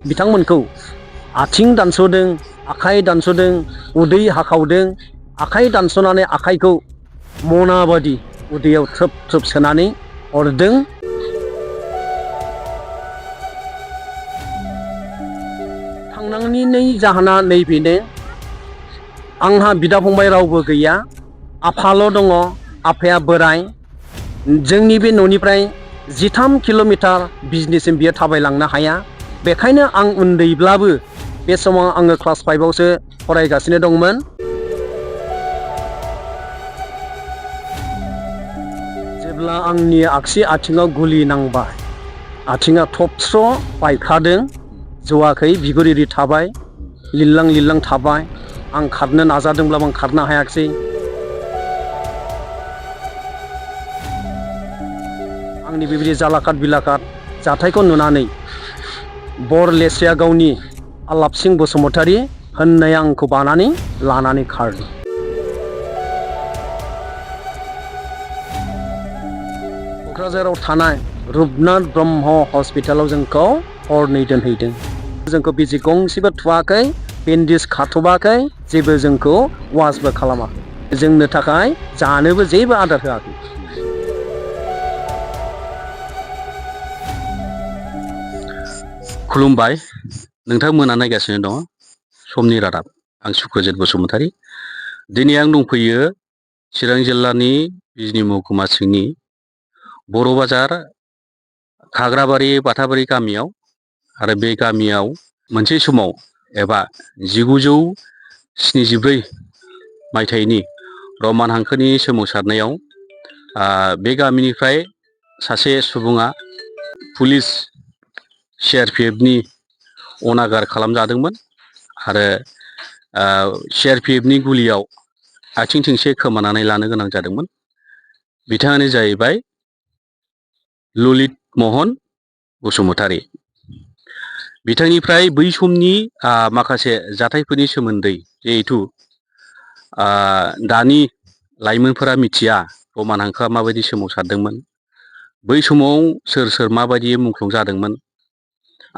बिथांमोनखौ आथिं दानस'दों, आखाइ दानस'दों, उदै हाखावदों, आखाइ दानस'नानै आखाइखौ मना बादि उदैयाव थ्रोब थ्रोब सोनानै हरदों। थांनांनि जाहोना नैबेनो, आंहा बिदा फंबाय रावबो गैया, आफाल' दङ। आफाया बोराय। जोंनि बे न'निफ्राय 13 किल'मिटार बिजनिसिम बियो थाबायलांनो हाया। बेखायनो आं उन्दैब्लाबो बे समाव आङो क्लास 5आवसो फरायगासिनो दंमोन। जेब्ला आंनि आगसि आथिङाव गुलि नांबाय, आथिङा थबस्र' बायखादों, जवाखै, बिगुर एरि थाबाय, लिरलां लिरलां थाबाय। आं खारनो नाजादोंब्लाबो आं खारनो हायाखिसै। आंनि बेबायदि जालाकाट बिलाकाट जाथायखौ नुनानै बरलेसिया गावनि आलापसिं बसुमतारी होननाया आंखौ बानानै लानानै खारदों। क'क्राझाराव थानाय रुपनाथ ब्रह्म हस्पिटालाव जोंखौ हरनै दोनहैदों। जोंखौ बिजि गंसेबो थुवाखै, बेन्डेज खाथ'बाखै, जेबो जोंखौ वासबो खालामाखै। जोंनो थाखाय जानोबो जेबो आदार होआखै। खुलुमबाय, नोंथांमोना नायगासिनो दङ समनि रादाब। आं सुक्रजित बसुमतारी। दिनै आं दंफैयो चिरां जिल्लानि बिजनी महकुमा सिंनि बर' बाजार खाग्राबारि बाथाबारि गामियाव। आरो बे गामियाव मोनसे समाव एबा 1974 मायथाइनि रमान हांखोनि सोमावसारनायाव बे गामिनिफ्राय सासे सुबुङा पुलिस CRPFनि अनागार खालामजादोंमोन आरो CRPFनि गुलियाव आथिं थोंसे खोमानानै लानो गोनां जादोंमोन। बिथाङानो जाहैबाय ललित महन बसुमतारी। बिथांनिफ्राय बै समनि माखासे जाथायफोरनि सोमोन्दै, जिहेथु दानि लाइमोनफोरा मिथिया रमान हांखोआ माबायदि सोमावसारदोंमोन, बै समाव सोर सोर माबायदि मुंख्लं जादोंमोन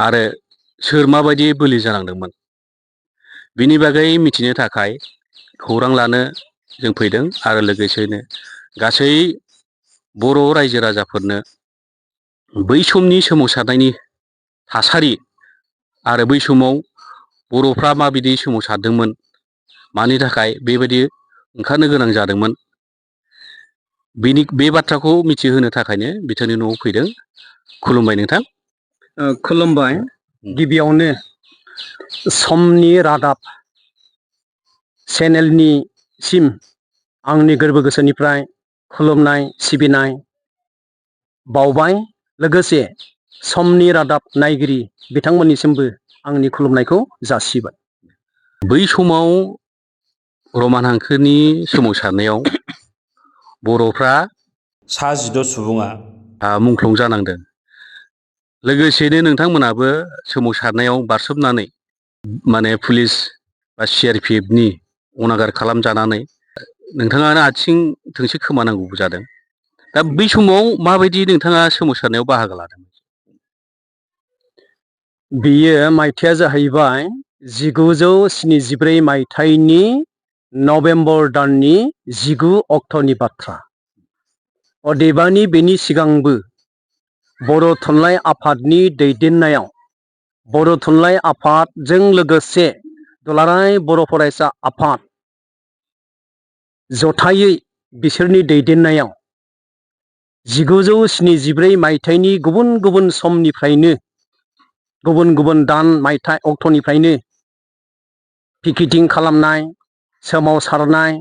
आरो सोर माबायदि बोलि जानांदोंमोन, बिनि बागै मिथिनो थाखाय खौरां लानो जों फैदों। आरो लोगोसेनो गासै बर' रायजो राजाफोरनो बै समनि सोमावसारनायनि थासारि आरो बै समाव बर'फ्रा माबायदि सोमावसारदोंमोन, मानि थाखाय बेबायदि ओंखारनो गोनां जादोंमोन, बे बाथ्राखौ मिथिहोनो थाखायनो बिथांनि न'आव फैदों। खुलुमबाय नोंथां। खुलुमबाय। गिबियावनो समनि रादाब चेनेलनिसिम आंनि गोरबो गोसोनिफ्राय खुलुमनाय सिबिनाय बावबाय। लोगोसे समनि रादाब नायगिरि बिथांमोननिसिमबो आंनि खुलुमनायखौ जासिबाय। बै समाव रमान हांखोनि सोमावसारनायाव बर'फ्रा 19 सुबुङा मुंख्लं जानांदों। लोगोसेनो नोंथांमोनाबो सोमावसारनायाव बारसोमनानै माने पुलिस बा CRPFनि अनागार खालामजानानै नोंथाङानो आथिं थोंसे खोमानांगौबो जादों। दा बै समाव माबायदि नोंथाङा सोमावसारनायाव बाहागो लादों? बेयो मायथाइया जाहैबाय 1974 मायथाइनि नभेम्बर दाननि 19 अक्ट'नि बाथ्रा। अदेबानि बेनि सिगांबो बर' थुनलाइ आफादनि दैदेननायाव बर' थुनलाइ आफादजों लोगोसे दुलाराय बर' फरायसा आफाद जथायै बिसोरनि दैदेननायाव 1974 मायथाइनि गुबुन गुबुन समनिफ्रायनो, गुबुन गुबुन दान मायथाइ अक्ट'निफ्रायनो पिकेटिं खालामनाय, सोमावसारनाय,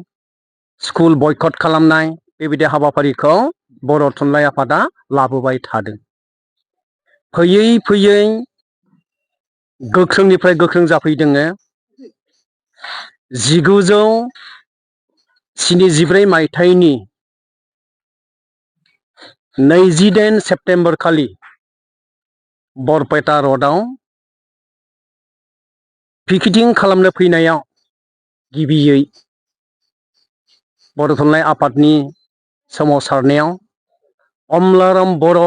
स्कुल बयकट खालामनाय, बेबायदि हाबाफारिखौ बर' थुनलाइ आफादा लाबोबाय थादों। फैयै फैयै गोख्रोंनिफ्राय गोख्रों जाफैदों। 1974 मायथाइनि 28 सेप्तेम्बर खालि बरपेटा रडआव पिकेटिं खालामनो फैनायाव गिबियै बर' थुनलाइ आफादनि सोमावसारनायाव अमलाराम बर'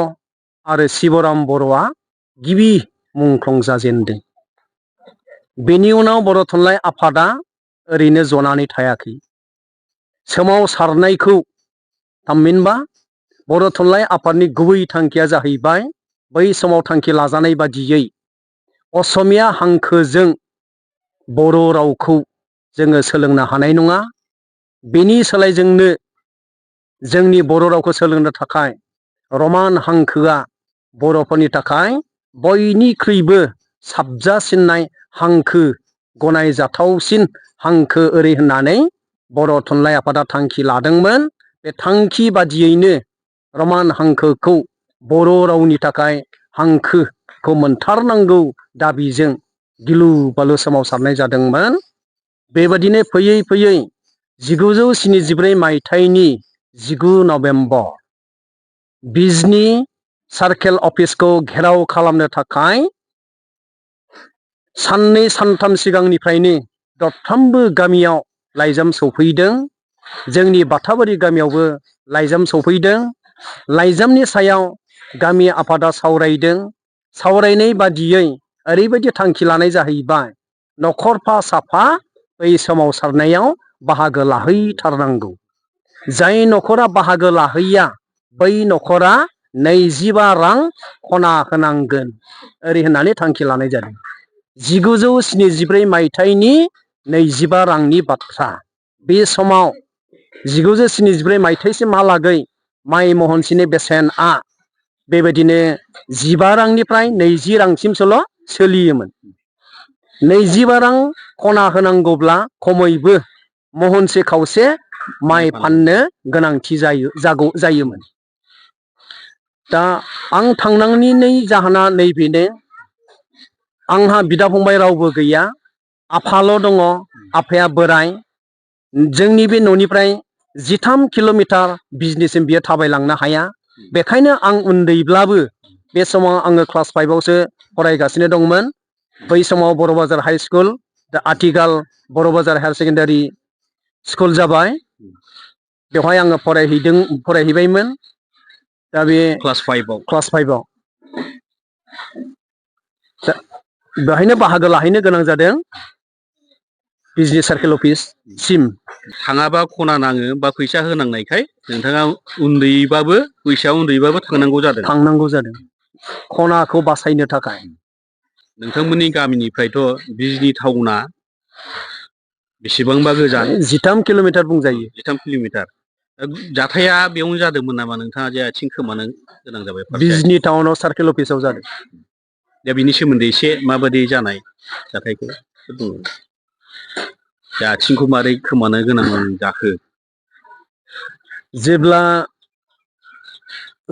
आरो शिबराम बर'आ गिबि मुंख्लं जाजेनदों। बेनि उनाव बर' थुनलाइ आफादा ओरैनो जनानै थायाखै। सोमावसारनायखौ थामहिनबा बर' थुनलाइ आफादनि गुबै थांखिया जाहैबाय बै समाव थांखि लाजानाय बादियै असमिया हांखोजों बर' रावखौ जोङो सोलोंनो हानाय नङा। बेनि सोलाय जोंनि बर' रावखौ सोलोंनो थाखाय रमान हांखोआ बर'फोरनि थाखाय बयनिख्रुइबो साबजासिननाय हांखो, गनायजाथावसिन हांखो ओरै होननानै बर' थुनलाइ आफादा थांखि लादोंमोन। बे थांखि बादियैनो रमान हांखोखौ बर' रावनि थाखाय हांखोखौ मोनथारनांगौ दाबिजों गिलु बालु सोमावसारनाय जादोंमोन। बेबादिनो फैयै फैयै 1974 मायथाइनि 19 नभेम्बर बिजनी सार्केल अफिसखौ घेराव खालामनो थाखाय साननै सानथाम सिगांनिफ्रायनो दरफ्रोमबो गामियाव लाइजाम सौफैदों। जोंनि बाथाबारि गामियावबो लाइजाम सौफैदों। लाइजामनि सायाव गामि आफादा सावरायदों। सावरायनाय बादियै ओरैबायदि थांखि लानाय जाहैबाय नख'रफा साफा बै सोमावसारनायाव बाहागो लाहैथारनांगौ। जाय नख'रा बाहागो लाहैया बै नख'रा 25 रां खना होनांगोन ओरै होननानै थांखि लानाय जादों। 1974 मायथाइनि 25 रांनि बाथ्रा। बे समाव 1974 मायथाइसिमहालागै माइ महनसेनि बेसेनआ बेबायदिनो 15 रांनिफ्राय 20 रांसिमसोल' सोलियोमोन। 25 रां खना होनांगौब्ला खमैबो महनसे खावसे माइ फाननो गोनांथि जायोमोन। दा आं थांनांनि जाहोना नैबेनो, आंहा बिदा फंबाय रावबो गैया। आफाल' दङ। आफाया बोराय। जोंनि बे न'निफ्राय 13 किल'मिटार बिजनिसिम बियो थाबायलांनो हाया। बेखायनो आं उन्दैब्लाबो बे समाव आङो क्लास 5आवसो फरायगासिनो दंमोन। बै समाव बर' बाजार हाइ स्कुल, दा आथिखाल बर' बाजार हायार सेकेन्डारि स्कुल जाबाय। बेवहाय आङो फरायहैबायमोन। दा बे क्लास 5आव बेहायनो बाहागो लाहैनो गोनां जादों बिजनी सार्केल अफिससिम। थाङाबा खना नाङो बा फैसा होनांनायखाय नोंथाङा बैसोआव उन्दैबाबो थांनांगौ जादों। खनाखौ बासायनो थाखाय। नोंथांमोननि गामिनिफ्रायथ' बिजनी टाउना बेसेबांबा गोजान? 13 किल'मिटार बुंजायो। 13 किल'मिटार। जाथाया बेयावनो जादोंमोन नामा? नोंथाङा जे आथिं खोमानो गोनां जाबाय बिजनी टाउनाव सार्केल अफिसाव जादों। दा बिनि सोमोन्दै एसे माबायदि जानाय जाथायखौ बुङो? दा आथिंखौ मारै खोमानो गोनां जाखो? जेब्ला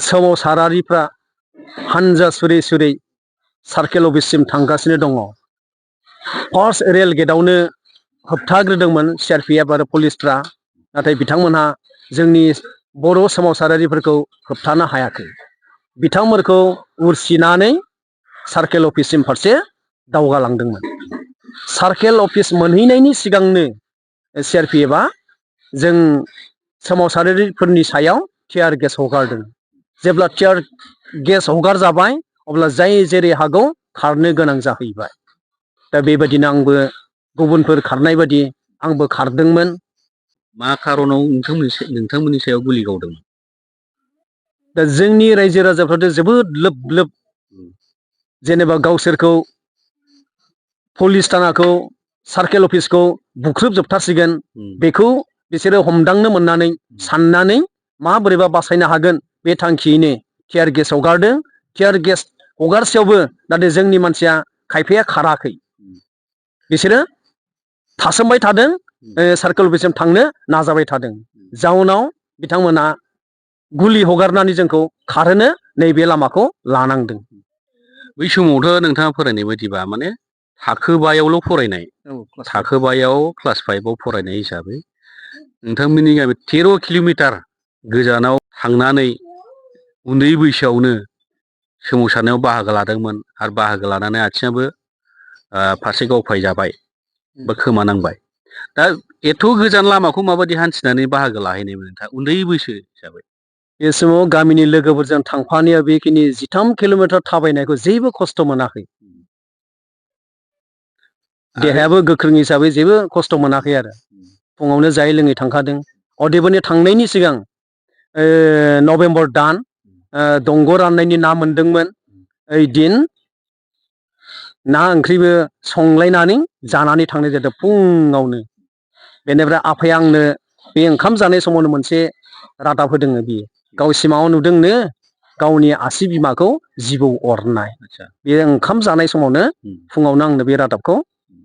सोमावसारारिफ्रा हानजा सुरै सुरै सार्केल अफिससिम थांगासिनो दङ, फार्स्ट रेल गेटआवनो होबथाग्रोदोंमोन CRPF आरो पुलिसफ्रा। नाथाय बिथांमोनहा जोंनि बर' सोमावसारारिफोरखौ होबथानो हायाखै। बिथांमोनखौ उरसिनानै सार्केल अफिससिम फारसे दावगालांदोंमोन। सार्केल अफिस मोनहैनायनि सिगांनो CRPFआ जों सोमावसारारिफोरनि सायाव टियार गेस हगारदों। जेब्ला टियार गेस हगार जाबाय अब्ला जाय जेरै हागौ खारनो गोनां जाहैबाय। दा बेबायदिनो आंबो गुबुनफोर खारनाय बायदि आंबो खारदोंमोन। मा खारनाव नोंथांमोननि सायाव गुलि गावदोंमोन? दा जोंनि रायजो राजाफ्राथ' जोबोद लोब लोब, जेनेबा गावसोरखौ पुलिस थानाखौ सार्केल अफिसखौ बुख्रुबजोबथारसिगोन, बेखौ बिसोरो हमदांनो मोननानै साननानै माबोरैबा बासायनो हागोन बे थांखियैनो टियार गेस हगारदों। टियार गेस हगारसेयावबो नाथाय जोंनि मानसिया खायफाया खाराखै। बिसोरो थासोमबाय थादों, सार्केल अफिससिम थांनो नाजाबाय थादों। जाउनाव बिथांमोना गुलि हगारनानै जोंखौ खारहोनो नैबे लामाखौ लानांदों। बै समावथ' नोंथाङा फरायनाय बायदिबा माने थाखो 5आवल' फरायनाय। थाखो 5आव क्लास 5आव फरायनाय हिसाबै नोंथांमोननि गामि 13 किल'मिटार गोजानाव थांनानै उन्दै बैसोआवनो सोमावसारनायाव बाहागो लादोंमोन आरो बाहागो लानानै आथिङाबो फारसे गावफायजाबाय बा खोमानांबाय। दा एथ' गोजान लामाखौ माबायदि हान्थिनानै बाहागो लाहैनायमोन नोंथाङा उन्दै बैसो हिसाबै? बे समाव गामिनि लोगोफोरजों थांफानाया बेखिनि 13 किल'मिटार थाबायनायखौ जेबो खस्थ' मोनाखै। देहायाबो गोख्रों हिसाबै जेबो खस्थ' मोनाखै आरो फुङावनो जायै लोङै थांखादों। अदेबानि थांनायनि सिगां नभेम्बर दान दंग' राननायनि ना मोनदोंमोन। ओइदिन ना ओंख्रिबो संलायनानै जानानै थांनाय जादों फुङावनो। बेनिफ्राय आफाया आंनो बे ओंखाम जानाय समावनो मोनसे रादाब होदों। बियो गाव सिमाङाव नुदोंनो गावनि आसि बिमाखौ जिबौ अरनाय। बे ओंखाम जानाय समावनो फुङावनो आंनो बे रादाबखौ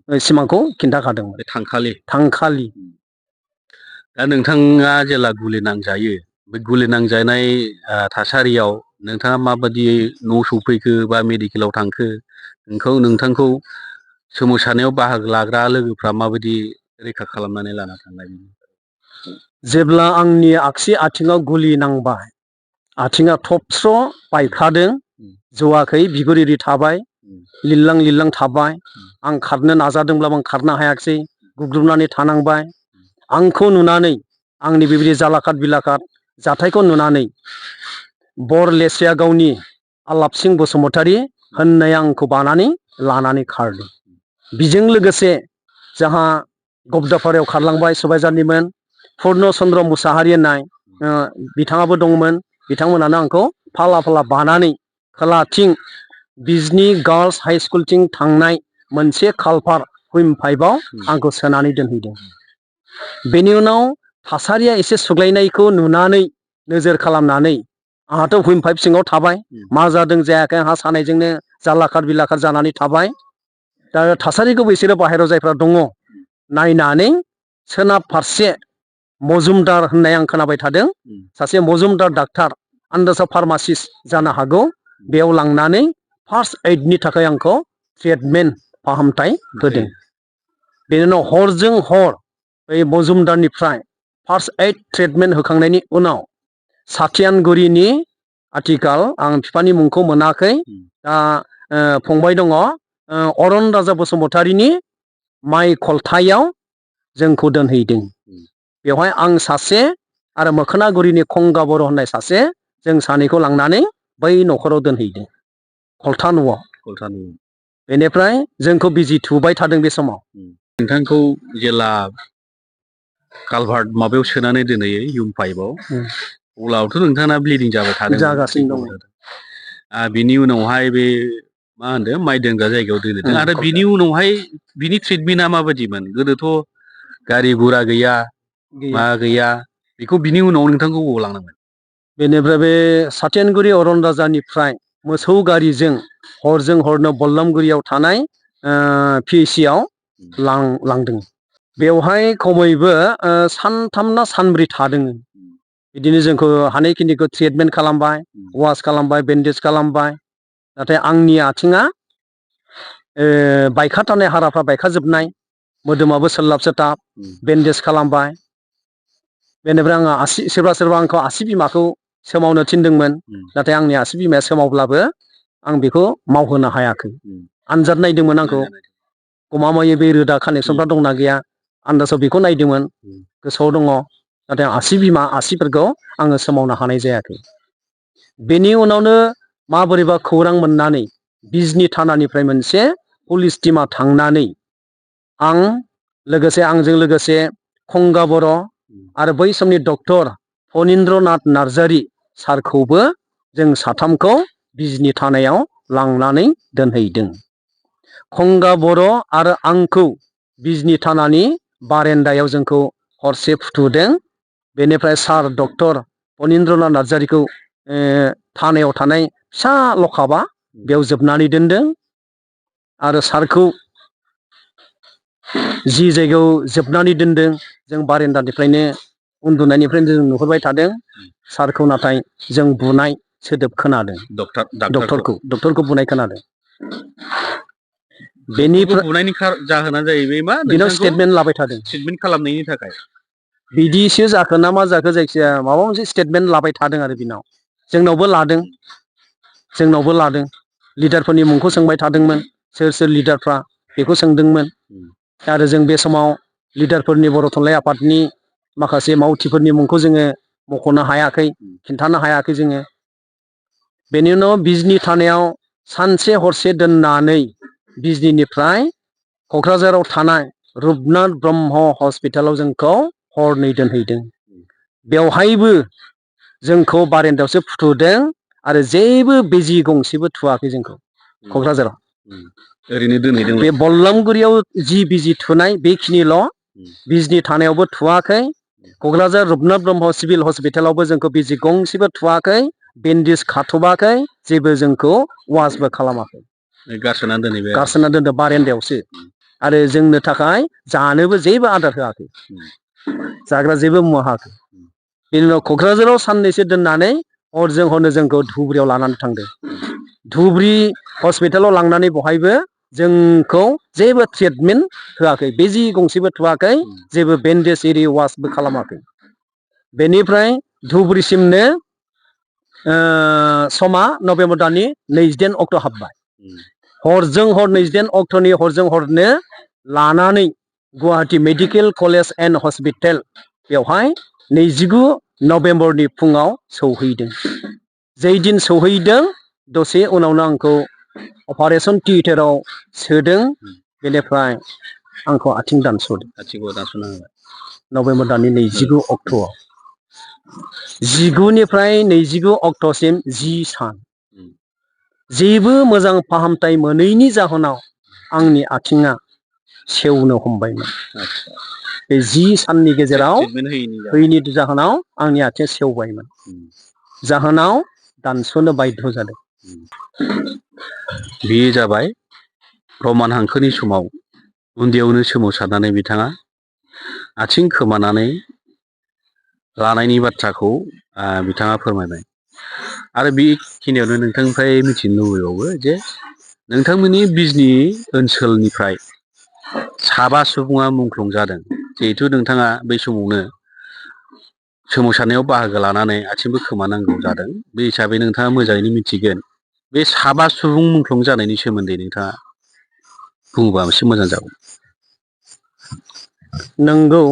सिमांखौ खिन्थाखादोंमोन। थांखालि दा नोंथाङा जेला गुलि नांजायो बे गुलि नांजानाय थासारियाव नोंथाङा माबायदि न' सफैखो बा मेडिकेलाव थांखो, नोंथांखौ सोमावसारनायाव बाहागो लाग्रा लोगोफ्रा माबायदि रैखा खालामनानै लाना थांनाय? जेब्ला आंनि आगसि आथिङाव गुलि नांबाय, आथिङा थबस्र' बायखादों, जवाखै, बिगुर एरि थाबाय, लिरलां लिरलां थाबाय। आं खारनो नाजादोंब्लाबो आं खारनो हायाखिसै, गुग्रुबनानै थानांबाय। आंखौ नुनानै आंनि बेबायदि जालाखाद बिलाखाद जाथायखौ नुनानै बरलेसिया गावनि आलापसिं बसुमतारी होननाया आंखौ बानानै लानानै खारदों। बिजों लोगोसे जोंहा गबदापारायाव खारलांबाय सबायझारनिमोन पुर्ण चन्द्र मुसाहारि होननाय बिथाङाबो दंमोन। बिथांमोनानो आंखौ फाला फाला बानानै खोलाथिं बिजनि गार्लस हाइ स्कुलथिं थांनाय मोनसे कालभार हुइम पाइपआव आंखौ सोनानै दोनहैदों। बेनि उनाव थासारिया एसे सुग्लायनायखौ नुनानै नोजोर खालामनानै आंहाथ' हुइम पाइप सिङाव थाबाय, मा जादों जायाखै आंहा सानायजोंनो जालाखार बिलाखार जानानै थाबाय। दा थासारिखौ बिसोरो बाहेरायाव जायफ्रा दङ नायनानै सोनाब फारसे मजुमदार होननाय आं खोनाबाय थादों, सासे मजुमदार डाक्टार आन्दासा फार्मासिस्ट जानो हागौ, बेयाव लांनानै फार्स्ट एइडनि थाखाय आंखौ ट्रिटमेन्ट फाहामथाय होदों। बेनि उनाव हरजों हर बै मजुमदारनिफ्राय फार्स्ट एइड ट्रिटमेन्ट होखांनायनि उनाव साथियानगुरिनि आथिखाल आं बिफानि मुंखौ मोनाखै, दा फंबाय दङ अरन राजा बसुमतारीनि माइ खलथायाव जोंखौ दोनहैदों। बेवहाय आं सासे आरो मोखोनागुरिनि खंगा बर' होननाय सासे, जों सानैखौ लांनानै बै न'खराव दोनहैदों, खलथा न'आव। बेनिफ्राय जोंखौ बिजि थुबाय थादों बे समाव। नोंथांखौ जेला कालभार्ट माबायाव सोनानै दोनहैयो हिउम पाइपआव, अब्लाथ' नोंथाङा ब्लिडिं जाबाय थादों, जागासिनो दङ। बिनि उनावहाय बे मा होनदों माइ दोनग्रा जायगायाव दोनहैदों। आरो बिनि उनावहाय बिनि ट्रिटमेन्टआ माबायदिमोन? गोदोथ' गारि गुरा गैया, मा गैया, बेखौ बिनि उनाव नोंथांखौ बबाव लांनांगोन? बेनिफ्राय बे साथियानगुरि अरन राजानिफ्राय मोसौ गारिजों हरजों हरनो बल्लामगुरियाव थानाय PHCआव लांदों। बेवहाय खमैबो सानथाम ना सानब्रै थादों। बिदिनो जोंखौ हानायखिनिखौ ट्रिटमेन्ट खालामबाय, वास खालामबाय, बेन्डेज खालामबाय। नाथाय आंनि आथिङा बायखाथारनाय, हाराफ्रा बायखाजोबनाय, मोदोमाबो सोल्लाब सोथाब, बेन्डेज खालामबाय। बेनिफ्राय आङो सोरबा सोरबा आंखौ आसि बिमाखौ सोमावनो थिनदोंमोन, नाथाय आंनि आसि बिमाया सोमावब्लाबो आं बेखौ मावहोनो हायाखै। आनजाद नायदोंमोन आंखौ, गमामायै बे रोदा कानेक्सनफ्रा दंना गैया, आन्दासाव बेखौ नायदोंमोन, गोसोआव दङ। नाथाय आसि बिमा आसिफोरखौ आङो सोमावनो हानाय जायाखै। बेनि उनावनो माबोरैबा खौरां मोननानै बिजनि थानानिफ्राय मोनसे पुलिस टिमा थांनानै आं लोगोसे आंजों लोगोसे खंगा बर' आरो बै समनि डक्टर फनिन्द्रनाथ नार्जारी सारखौबो जों साथामखौ बिजनि थानायाव लांनानै दोनहैदों। खंगा बर' आरो आंखौ बिजनि थानानि बारेन्दायाव जोंखौ हरसे फुथुदों। बेनिफ्राय सार डक्टर फनिन्द्रनाथ नार्जारीखौ थानायाव थानाय फिसा लकापआ बेयाव जोबनानै दोनदों। आरो सारखौ जि जायगायाव जोबनानै दोनदों, जों बारेन्दानिफ्रायनो उन्दुनायनिफ्रायनो जों नुहुरबाय थादों। सारखौ नाथाय जों बुनाय सोदोब खोनादों, डक्टरखौ बुनाय खोनादों। बेनिफ्राय बुनायनि जाहोना जाहैबाय मा? बेनाव स्टेटमेन्ट लाबाय थादों, ट्रिटमेन्ट खालामनायनि थाखाय। बिदिसो जाखो ना मा जाखो, जायखिजाया माबा मोनसे स्टेटमेन्ट लाबाय थादों आरो बिनाव। जोंनावबो लादों, लिडारफोरनि मुंखौ सोंबाय थादोंमोन, सोर सोर लिडारफ्रा बेखौ सोंदोंमोन। आरो जों बे समाव लिडारफोरनि बर' थुनलाइ आफादनि माखासे मावथिफोरनि मुंखौ जोङो मख'नो हायाखै, खिन्थानो हायाखै जोङो। बेनि उनाव बिजनि थानायाव सानसे हरसे दोननानै बिजनिनिफ्राय क'क्राझाराव थानाय रुपनाथ ब्रह्म हस्पिटालाव जोंखौ हरनै दोनहैदों। बेवहायबो जोंखौ बारेन्दायावसो फुथुदों आरो जेबो बिजि गंसेबो थुवाखै जोंखौ क'क्राझाराव। ओरैनो दोनहैदोंमोन। बे बल्लामगुरियाव जि बिजि थुनाय बेखिनिल', बिजनि थानायावबो थुवाखै। क'क्राझार रुपनाथ ब्रह्म सिभिल हस्पिटालावबो जोंखौ बिजि गंसेबो थुवाखै, बेन्डेज खाथ'बाखै, जेबो जोंखौ वासबो खालामाखै। गारसोनानै दोनहैबाय। गारसोना दोनदों बारेन्दायावसो। आरो जोंनो थाखाय जानोबो जेबो आदार होआखै, जाग्रा जेबो मुवा होआखै। बेनि उनाव क'क्राझाराव साननैसो दोननानै हरजों हरनो जोंखौ धुबुरियाव लानानै थांदों। धुबुरि हस्पिटालाव लांनानै बहायबो जोंखौ जेबो ट्रिटमेन्ट होआखै, बिजि गंसेबो थुवाखै, जेबो बेन्डेज एरि वासबो खालामाखै। बेनिफ्राय धुबुरिसिमनो समा नभेम्बर दाननि 29 अक्ट' हाबबाय। हरजों हर 29 अक्ट'नि हरजों हरनो लानानै Guwahati medical college and hospital बेवहाय 29 नभेम्बरनि फुङाव सौहैदों। जै दिन सौहैदों दसे उनावनो आंखौ अपारेशन थियेटाराव सोदों। बेनिफ्राय आंखौ आथिं दानस'दों। आथिंखौ दानस'ना होबाय। नभेम्बर दाननि 29 अक्ट'आव। 19निफ्राय 29 अक्ट'सिम 10 सान। जेबो मोजां फाहामथाय मोनैनि जाहोनाव आंनि आथिङा सेवनो हमबायमोन। बे 10 साननि गेजेराव होयैनि जाहोनाव आंनि आथिङा सेवबायमोन। जाहोनाव दानस'नो बायध्य जादों। बेयो जाबाय रमान हांखोनि समाव उन्दैयावनो सोमावसारनानै बिथाङा आथिं खोमानानै लानायनि बाथ्राखौ बिथाङा फोरमायबाय। आरो बेखिनियावनो नोंथांनिफ्राय मिथिनो लुबैबावो जे नोंथांमोननि बिजनि ओनसोलनिफ्राय साबा सुबुङा मुंख्लं जादों। जिहेथु नोंथाङा बै समावनो सोमावसारनायाव बाहागो लानानै आथिंबो खोमानांगौ जादों। बे हिसाबै नोंथाङा मोजाङैनो मिथिगोन। बे साबा सुबुं मुंख्लं जानायनि सोमोन्दै नोंथाङा बुङोबा एसे मोजां जागौ। नंगौ,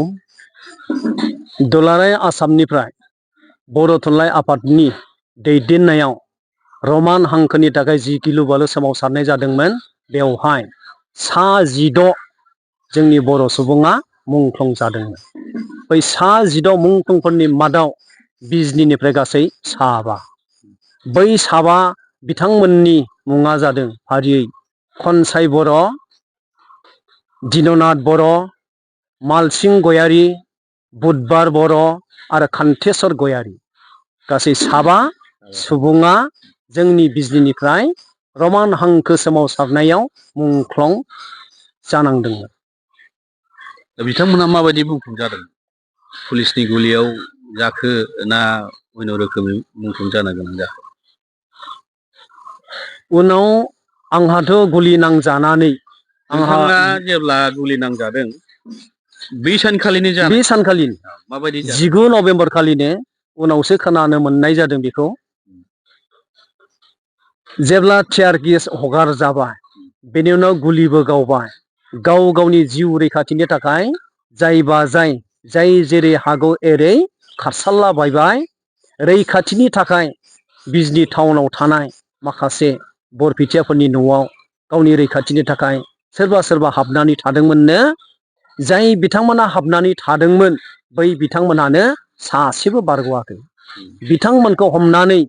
दुलाराय आसामनिफ्राय बर' थुनलाइ आफादनि दैदेननायाव रमान हांखोनि थाखाय जि गिलु बालु सोमावसारनाय जादोंमोन, बेवहाय सा 16 जोंनि बर' सुबुङा मुंख्लं जादोंमोन। बै सा 16 मुंख्लंफोरनि मादाव बिजनिनिफ्राय गासै साबा। बै साबा बिथांमोननि मुङा जादों फारियै खनसाय बर', दिननाथ बर', मालसिं गयारि, बुधबार बर' आरो खान्थेसर गयारि। गासै साबा सुबुङा जोंनि बिजनिनिफ्राय रमान हांखो सोमावसारनायाव मुंख्लं जानांदोंमोन। बिथांमोना माबायदि मुंख्लं जादों? पुलिसनि गुलियाव जाखो ना अयन' रोखोमै मुंख्लं जानो गोनां जाखो? उनाव आंहाथ' गुलि नांजानानै नोंथाङा जेब्ला गुलि नांजादों बे सानखालिनो जानाय? बे सानखालिनो माबायदि 19 नभेम्बर खालिनो उनावसो खोनानो मोननाय जादों बेखौ। जेब्ला टियार गेस हगार जाबाय, बेनि उनाव गुलिबो गावबाय, गाव गावनि जिउ रैखाथिनि थाखाय जाय जेरै हागौ एरै खारसारलाबायबाय। रैखाथिनि थाखाय बिजनि टाउनाव थानाय माखासे बरपेटियाफोरनि न'आव गावनि रैखाथिनि थाखाय सोरबा सोरबा हाबनानै थादोंमोननो। जाय बिथांमोना हाबनानै थादोंमोन बै बिथांमोनानो सासेबो बारग'आखै। बिथांमोनखौ हमनानै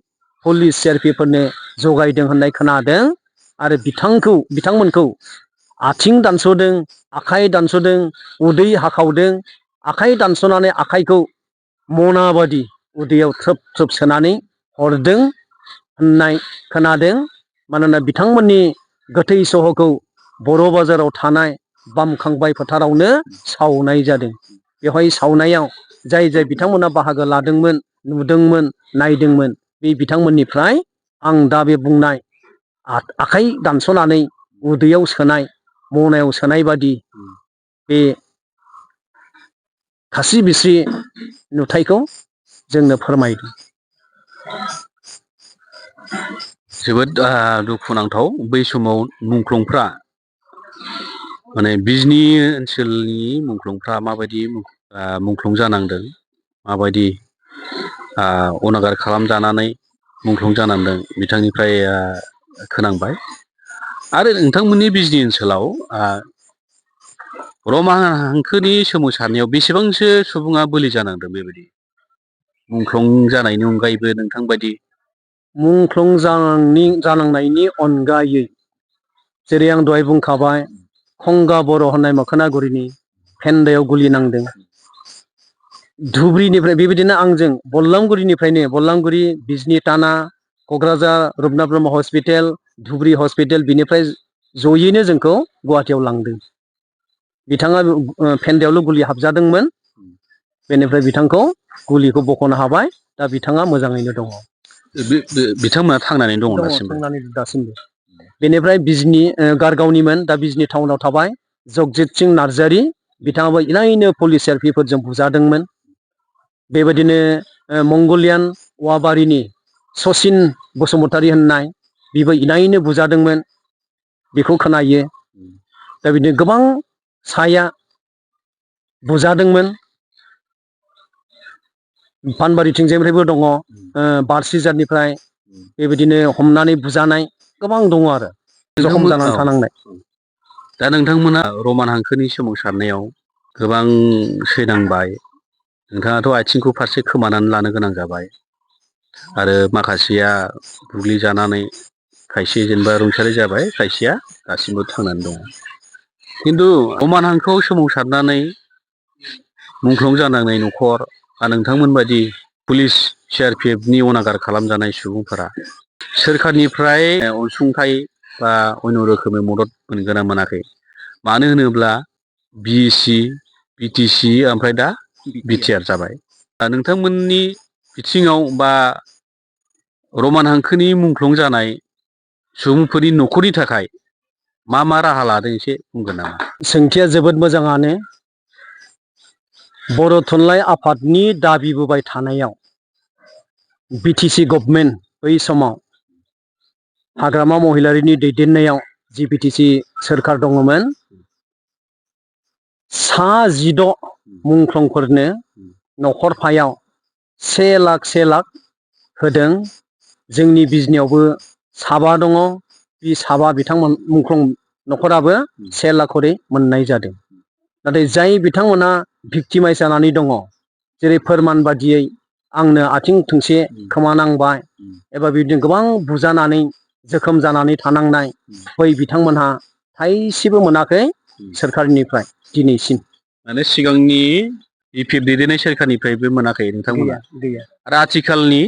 पुलिस सिआरपिफोरनो जगायदों होननाय खोनादों। आरो बिथांमोनखौ आथिं दानस'दों, आखाइ दानस'दों, उदै हाखावदों। आखाइ दानस'नानै आखाइखौ मना बादि उदैयाव थ्रोब थ्रोब सोनानै हरदों होननाय खोनादों। मानोना बिथांमोननि गोथै सहखौ बर' बाजाराव थानाय बामखांबाय फोथारावनो सावनाय जादों। बेवहाय सावनायाव जाय बिथांमोना बाहागो लादोंमोन, नुदोंमोन, नायदोंमोन, बे बिथांमोननिफ्राय आं दा बे बुंनाय आखाइ दानस'नानै उदैयाव सोनाय, मनायाव सोनाय बादि बे खास्रि बिस्रि नुथायखौ जोंनो फोरमायदों। जोबोद दुखुनांथाव। बै समाव मुंख्लंफ्रा माने बिजनि ओनसोलनि मुंख्लंफ्रा माबायदि मुंख्लं जानांदों, माबायदि अनागार खालामजानानै मुंख्लं जानांदों बिथांनिफ्राय खोनांबाय। आरो नोंथांमोननि बिजनि ओनसोलाव रमान हांखोनि सोमावसारनायाव बेसेबांसो सुबुङा बोलि जानांदों बेबायदि मुंख्लं जानायनि अनगायैबो नोंथां बायदि? मुंख्लं जानांनायनि अनगायै जेरै आं दहाय बुंखाबाय खंगा बर' होननाय मोखोनागुरिनि फेन्दायाव गुलि नांदों। धुबुरीनिफ्राय बेबायदिनो आंजों बल्लामगुरि बिजनि थाना क'क्राझार रुपनाथ ब्रह्म हस्पिटेल धुबुरी हस्पिटेल बिनिफ्राय जयैनो जोंखौ गुवाहाटियाव लांदों। बिथाङा फेन्दायावल' गुलि हाबजादोंमोन, बेनिफ्राय बिथांखौ गुलिखौ बख'नो हाबाय, दा बिथाङा मोजाङैनो दङ। बिथांमोना थांनानै दङ दासिमबो? थांनानै दासिमबो। बेनिफ्राय बिजनि गारगावनिमोन, दा बिजनि टाउनाव थाबाय जगजित सिं नार्जारि, बिथाङाबो इनायनो पुलिस आरपिफोरजों बुजादोंमोन। बेबायदिनो मंगलियान औवाबारिनि सचिन बसुमतारी होननाय बिबो इनायनो बुजादोंमोन, बेखौ खोनायो। दा बिदिनो गोबां साया बुजादोंमोन। पानबारिथिंजायनिफ्रायबो दङ, बारसिजारनिफ्राय बेबायदिनो हमनानै बुजानाय गोबां दङ आरो जखम जानानै थानांनाय। दा नोंथांमोना रमान हांखोनि सोमावसारनायाव गोबां सैनांबाय, नोंथाङाथ' आथिंखौ फारसे खोमानानै लानो गोनां जाबाय आरो माखासेया बुग्लिजानानै खायसे जेनेबा रुंसारि जाबाय, खायसेया दासिमबो थांनानै दङ। खिन्थु रमान हांखोआव सोमावसारनानै मुंख्लं जानांनाय न'खर आरो नोंथांमोन बायदि पुलिस CRPFनि अनागार खालामजानाय सुबुंफोरा सोरखारनिफ्राय अनसुंथाइ बा अन्य रोखोमै मदद मोनगोना मोनाखै? मानो होनोब्ला BC BTC ओमफ्राय दा BTR जाबाय। दा नोंथांमोननि बिथिङाव बा रमान हांखोनि मुंख्लं जानाय सुबुंफोरनि न'खरनि थाखाय मा राहा लादों एसे बुंगोन नामा? सोंथिया जोबोद मोजाङानो। बर' थुनलाइ आफादनि दाबिबोबाय थानायाव BTC गभर्नमेन्ट बै समाव हाग्रामा महिलारिनि दैदेननायाव जि BTC सोरखार दङमोन, 16 मुंख्लंफोरनो न'खरफायाव 1 लाख होदों। जोंनि बिजनियावबो साबा दङ, बे साबा बिथांमोन मुंख्लं न'खराबो 1 लाख करि मोननाय जादों। नाथाय जाय बिथांमोना भिक्टिमाइज जानानै दङ, जेरै फोरमान बादियै आंनो आथिं थोंसे खोमानांबाय एबा बिदिनो गोबां बुजानानै जोखोम जानानै थानांनाय, बै बिथांमोनहा थाइसेबो मोनाखै सोरखारनिफ्राय दिनैसिम। माने सिगांनि UPF दैदेननाय सोरखारनिफ्रायबो मोनाखै नोंथांमोना? गैया। आरो आथिखालनि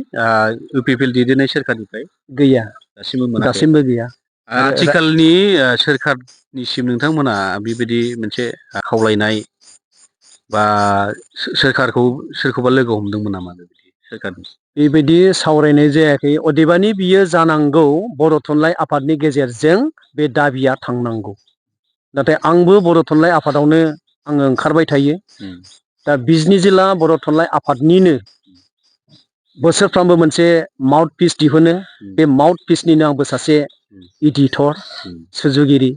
UPPL दैदेननाय सोरखारनिफ्राय गैया, दासिमबो मोनाखै? दासिमबो गैया। आथिखालनि सोरखारनिसिम नोंथांमोना बेबायदि मोनसे खावलायनाय बा सोरखारखौ सोरखौबा लोगो हमदोंमोन नामा बेबायदि सोरखारनि? बेबायदि सावरायनाय जायाखै, अदेबानि बियो जानांगौ बर' थुनलाइ आफादनि गेजेरजों बे दाबिया थांनांगौ। नाथाय आंबो बर' थुनलाइ आफादावनो आङो ओंखारबाय थायो। दा बिजनि जिल्ला बर' थुनलाइ आफादनिनो बोसोरफ्रामबो मोनसे माउथ पिस दिहुनो, बे माउथ पिसनिनो आंबो सासे इडिटर, सुजुगिरि,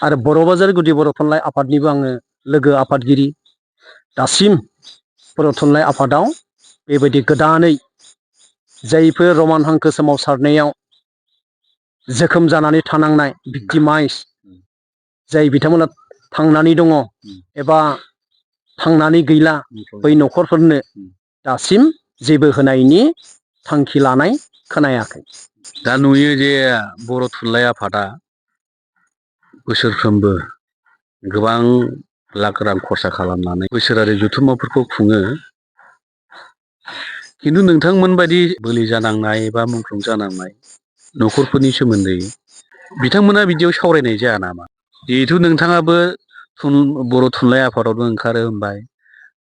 आरो बर' बाजार गुदि बर' थुनलाइ आफादनिबो आङो लोगो आफादगिरि। दासिम बर' थुनलाइ आफादाव बेबायदि गोदानै जायफोर रमान हांखो सोमावसारनायाव जोखोम जानानै थानांनाय भिक्टिमाइज, जाय बिथांमोना थांनानै दङ एबा थांनानै गैला, बै न'खरफोरनो दासिम जेबो होनायनि थांखि लानाय खोनायाखै। दा नुयो जे बर' थुनलाइ आफादा बोसोरफ्रोमबो गोबां लाख रां खरसा खालामनानै बोसोरारि जथुम्माफोरखौ खुङो। खिन्थु नोंथांमोन बायदि बोलि जानांनाय बा मुंख्लं जानांनाय न'खरफोरनि सोमोन्दै बिथांमोना बिदियाव सावरायनाय जाया नामा? जिहेथु नोंथाङाबो बर' थुनलाइ आफादावनो ओंखारो होनबाय,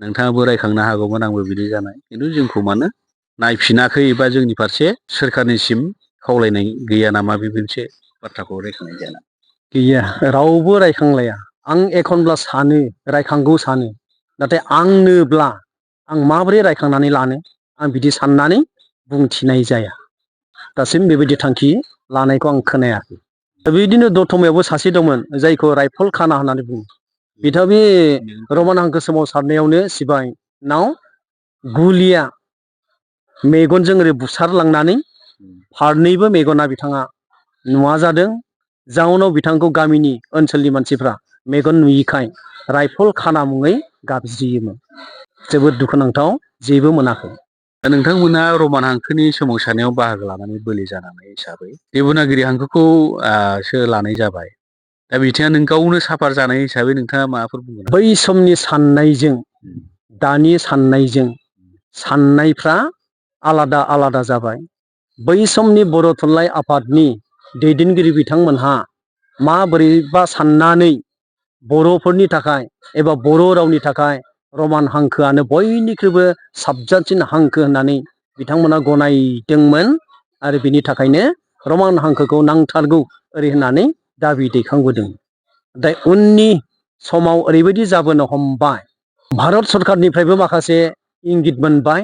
नोंथाङाबो रायखांनो हागौमोन आंबो बिदि जानाय, खिन्थु जोंखौ मानो नायफिनाखै एबा जोंनि फारसे सोरखारनिसिम खावलायनाय गैया नामा? बे मोनसे बाथ्राखौ रायखांनाय जाया नामा? गैया, रावबो रायखांलाया। आं एखनब्ला सानो रायखांगौ सानो, नाथाय आंनोब्ला आं माबोरै रायखांनानै लानो, आं बिदि साननानै बुंथिनाय जाया। दासिम बेबायदि थांखि लानायखौ आं खोनायाखै। बेबायदिनो दतमायावबो सासे दंमोन, जायखौ रायफल खाना होननानै बुङो। बिथाङा बे रमान हांखो सोमावसारनायावनो सिबायनाव गुलिया मेगनजों ओरै बुसारलांनानै फारनैबो मेगना बिथाङा नुवा जादों। जाउनाव बिथांखौ गामिनि ओनसोलनि मानसिफ्रा मेगन नुयिखाय राइफल खाना मुङै गाबज्रियोमोन। जोबोद दुखुनांथाव, जेबो मोनाखै। दा नोंथांमोना रमान हांखोनि सोमावसारनायाव बाहागो लानानै बोलि जानांनाय हिसाबै देबनागिरि हांखोखौ सो लानाय जाबाय। दा बिथिङा नों गावनो साफार जानाय हिसाबै नोंथाङा माबाफोर बुंगोन? बै समनि साननायजों दानि साननायजों साननायफ्रा आलादा आलादा जाबाय। बै समनि बर' थुनलाइ आफादनि दैदेनगिरि बिथांमोनहा माबोरैबा साननानै बर'फोरनि थाखाय एबा बर' रावनि थाखाय रमान हांखोआनो बयनिख्रुइबो साबजाथावसिन हांखो होननानै बिथांमोना गनायदोंमोन आरो बिनि थाखायनो रमान हांखोखौ नांथारगौ ओरै होननानै दाबि दैखांबोदों। दा उननि समाव ओरैबायदि जाबोनो हमबाय, भारत सरकारनिफ्रायबो माखासे इंगित मोनबाय,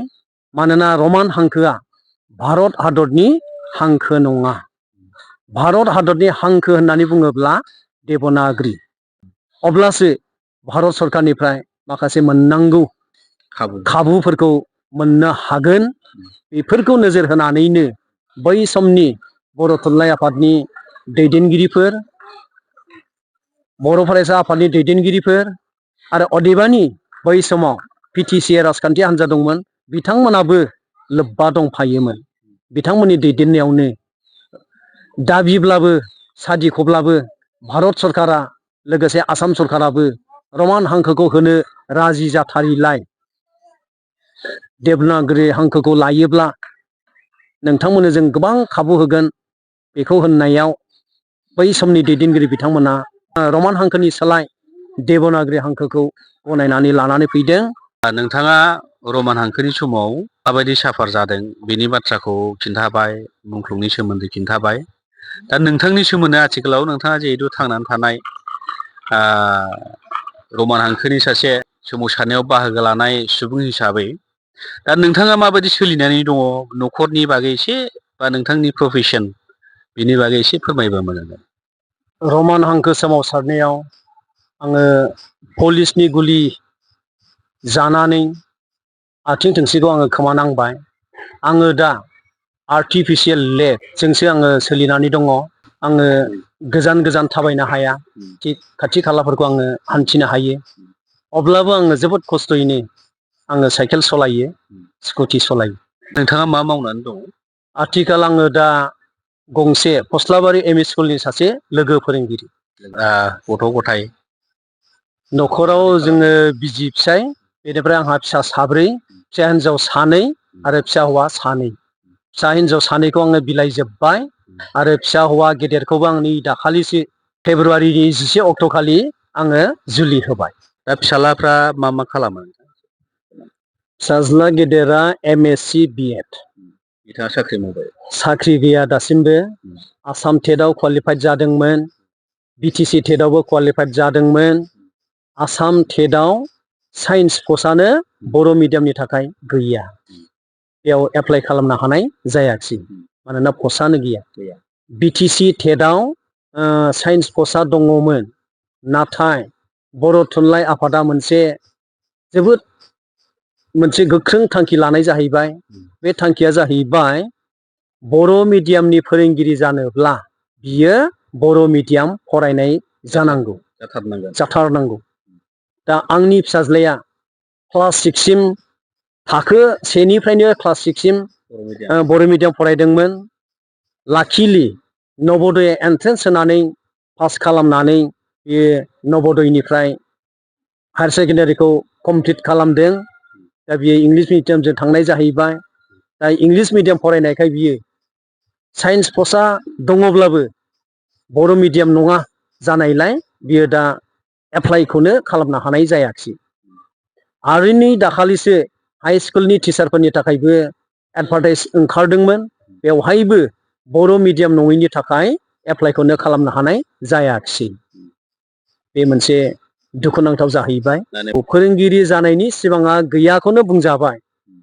मानोना रमान हांखोआ भारत हादरनि हांखो नङा। भारत हादरनि हांखो होननानै बुङोब्ला देबनागिरि। अब्लासो भारत सरकारनिफ्राय माखासे मोननांगौ खाबुफोरखौ मोननो हागोन। बेफोरखौ नोजोर होनानैनो बै समनि बर' थुनलाइ आफादनि दैदेनगिरिफोर, बर' फरायसा आफादनि दैदेनगिरिफोर आरो अदेबानि बै समाव पिटिसि राजखान्थि हान्जा दंमोन, बिथांमोनाबो लोब्बा दंफायोमोन। बिथांमोननि दैदेननायावनो दाबिब्लाबो सादिख'ब्लाबो भारत सरकारा लोगोसे आसाम सरकाराबो रमान हांखोखौ होनो राजि जाथारिलाय, देबनागिरि हांखोखौ लायोब्ला नोंथांमोननो जों गोबां खाबु होगोन, बेखौ होननायाव बै समनि दैदेनगिरि बिथांमोना रमान हांखोनि सोलाय देबनागिरि हांखोखौ गनायनानै लानानै फैदों। नोंथाङा रमान हांखोनि समाव माबायदि साफार जादों बेनि बाथ्राखौ खिन्थाबाय, मुंख्लंनि सोमोन्दै खिन्थाबाय। दा नोंथांनि सोमोन्दै आथिखालाव नोंथाङा जिहेतु थांनानै थानाय रमान हांखोनि सासे सोमावसारनायाव बाहागो लानाय सुबुं हिसाबै दा नोंथाङा माबायदि सोलिनानै दङ, न'खरनि बागै एसे बा नोंथांनि प्रफेसन बिनि बागै एसे फोरमायबा मोजां जागोन। रमान हांखो सोमावसारनायाव आङो पुलिसनि गुलि जानानै आथिं थोंसेखौ आङो खोमानांबाय। आङो दा आर्टिफिसियेल लेगजोंसो आङो सोलिनानै दङ। आङो गोजान गोजान थाबायनो हाया, थिग खाथि खालाफोरखौ आङो हान्थिनो हायो। अब्लाबो आङो जोबोद खस्थ'यैनो आङो साइकेल सालायो, स्कुटि सालायो। नोंथाङा मा मावनानै दङ? आथिखाल आङो दा गंसे फस्लाबारि एमइ स्कुलनि सासे लोगो फोरोंगिरि। गथ' गथाय न'खराव जोङो बिसि फिसाय, बेनिफ्राय आंहा फिसा साब्रै, फिसा हिन्जाव सानै आरो फिसा हौवा सानै। फिसा हिन्जाव सानैखौ आङो बिलाइजोब्बाय आरो फिसा हौवा गेदेरखौबो आं नै दाखालिसो फेब्रुवारिनि 10 अक्ट'खालि आङो जुलि होबाय। दा फिसालाफ्रा मा मा खालामो? फिसाज्ला गेदेरा MSc BEd। बिथाङा साख्रि मावबाय? साख्रि गैया दासिमबो। आसाम टेटआव क्वालिफाइड जादोंमोन, BTC टेटआवबो क्वालिफाइड जादोंमोन। आसाम टेटआव साइन्स पस्टआनो बर' मिडियामनि थाखाय गैया, बेयाव एप्लाइ खालामनो हानाय जायाखिसै, मानोना पस्टआनो गैया। BTC टेटआव साइन्स पस्टआ दङमोन, नाथाय बर' थुनलाइ आफादा जोबोद मोनसे गोख्रों थांखि लानाय जाहैबाय। बे थांखिया जाहैबाय बर' मिडियामनि फोरोंगिरि जानोब्ला बियो बर' मिडियाम फरायनाय जाथारनांगौ। दा आंनि फिसाज्लाया क्लास 6सिम, थाखो 1निफ्रायनो क्लास 6सिम बर' मिडियाम फरायदोंमोन। लाकिलि नबोदय एन्ट्रेन्स होनानै पास खालामनानै बे नबोदयनिफ्राय हायार सेकेन्डारिखौ कमप्लिट खालामदों। दा बियो इंलिस मिडियामजों थांनाय जाहैबाय। दा इंलिस मिडियाम फरायनायखाय बियो साइन्स पस्टआ दङब्लाबो बर' मिडियाम नङा जानायलाय बियो दा एप्लाइखौनो खालामनो हानाय जायाखिसै। आरो नै दाखालिसो हाइ स्कुलनि टिचारफोरनि थाखायबो एडभार्टाइज ओंखारदोंमोन, बेवहायबो बर' मिडियाम नङैनि थाखाय एप्लाइखौनो खालामनो हानाय जायाखिसै। बे मोनसे दुखुनांथाव जाहैबाय। फोरोंगिरि जानायनि सिमाङा गैयाखौनो बुंजाबाय,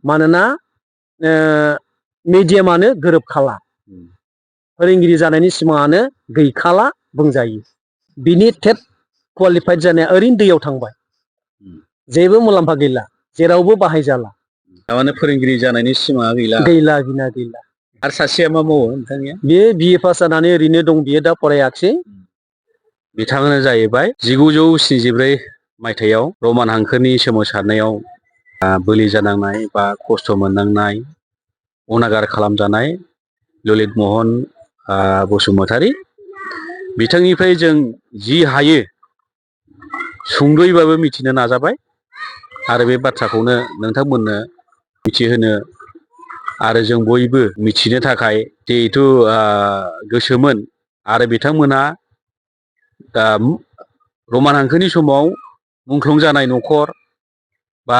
मानोना मिडियामानो गोरोबखाला। फोरोंगिरि जानायनि सिमाङानो गैखाला बुंजायो। बिनि टेट क्वालिफाइड जानाया ओरैनो दैयाव थांबाय, जेबो मुलाम्फा गैला, जेरावबो बाहायजाला। थारमाने फोरोंगिरि जानायनि सिमाङा गैला। गैला। आरो सासेया मा मावो नोंथांनिया? बियो BA पास जानानै ओरैनो दं, बियो दा फरायाखिसै। बिथाङानो जाहैबाय 1974 मायथाइयाव रमान हांखोनि सोमावसारनायाव बोलि जानांनाय बा खस्थ' मोननांनाय अनागार खालामजानाय ललित महन बसुमतारी। बिथांनिफ्राय जों जि हायो सुंद'यैबाबो मिथिनो नाजाबाय आरो बे बाथ्राखौनो नोंथांमोननो मिथिहोनो आरो जों बयबो मिथिनो थाखाय जिहेथु गोसोमोन आरो बिथांमोना रमान हांखोनि समाव मुंख्लं जानाय न'खर बा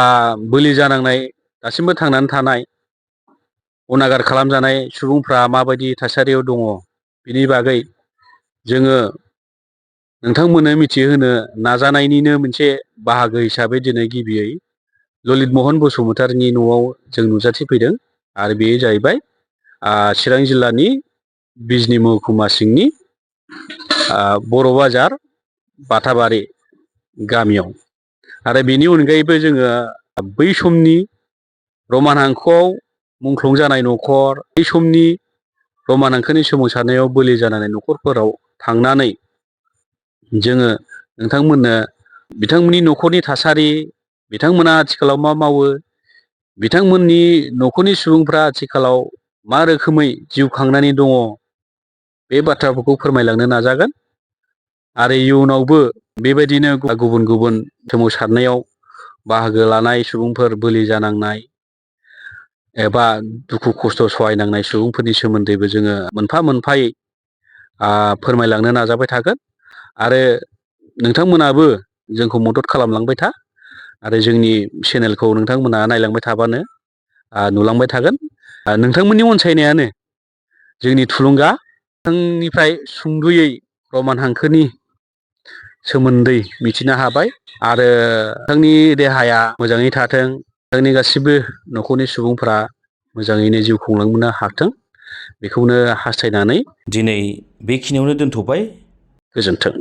बोलि जानांनाय दासिमबो थांनानै थानाय अनागार खालामजानाय सुबुंफ्रा माबायदि थासारियाव दङ बिनि बागै जोङो नोंथांमोननो मिथिहोनो नाजानायनिनो मोनसे बाहागो हिसाबै दिनै गिबियै ललित महन बसुमतारीनि न'आव जों नुजाथिफैदों आरो बेयो जाहैबाय चिरां जिल्लानि बिजनी महकुमा सिंनि बर' बाजार बाथाबारि गामियाव। आरो बेनि अनगायैबो जोङो बै समनि रमान हांखोआव मुंख्लं जानाय न'खर, बै समनि रमान हांखोनि सोमावसारनायाव बोलि जानाय न'खरफोराव थांनानै जोङो नोंथांमोननो बिथांमोननि न'खरनि थासारि, बिथांमोना आथिखालाव मा मावो, बिथांमोननि न'खरनि सुबुंफ्रा आथिखालाव मा रोखोमै जिउ खांनानै दङ बे बाथ्राफोरखौ फोरमायलांनो नाजागोन। आरो इयुनावबो बेबायदिनो गुबुन गुबुन सोमावसारनायाव बाहागो लानाय सुबुंफोर, बोलि जानांनाय एबा दुखु खस्थ' सहायनांनाय सुबुंफोरनि सोमोन्दैबो जोङो मोनफा मोनफायै फोरमायलांनो नाजाबाय थागोन। आरो नोंथांमोनाबो जोंखौ मदद खालामलांबाय था आरो जोंनि चेनेलखौ नोंथांमोना नायलांबाय थाबानो नुलांबाय थागोन। नोंथांमोननि अनसायनायानो जोंनि थुलुंगा। नोंथांनिफ्राय सुंद'यै रमान हांखोनि सोमोन्दै मिथिनो हाबाय आरो नोंथांनि देहाया मोजाङै थाथों, नोंथांनि गासिबो न'खरनि सुबुंफ्रा मोजाङैनो जिउ खुंलांनो हाथों बेखौनो हास्थायनानै दिनै बेखिनियावनो दोनथ'बाय। गोजोन्थों।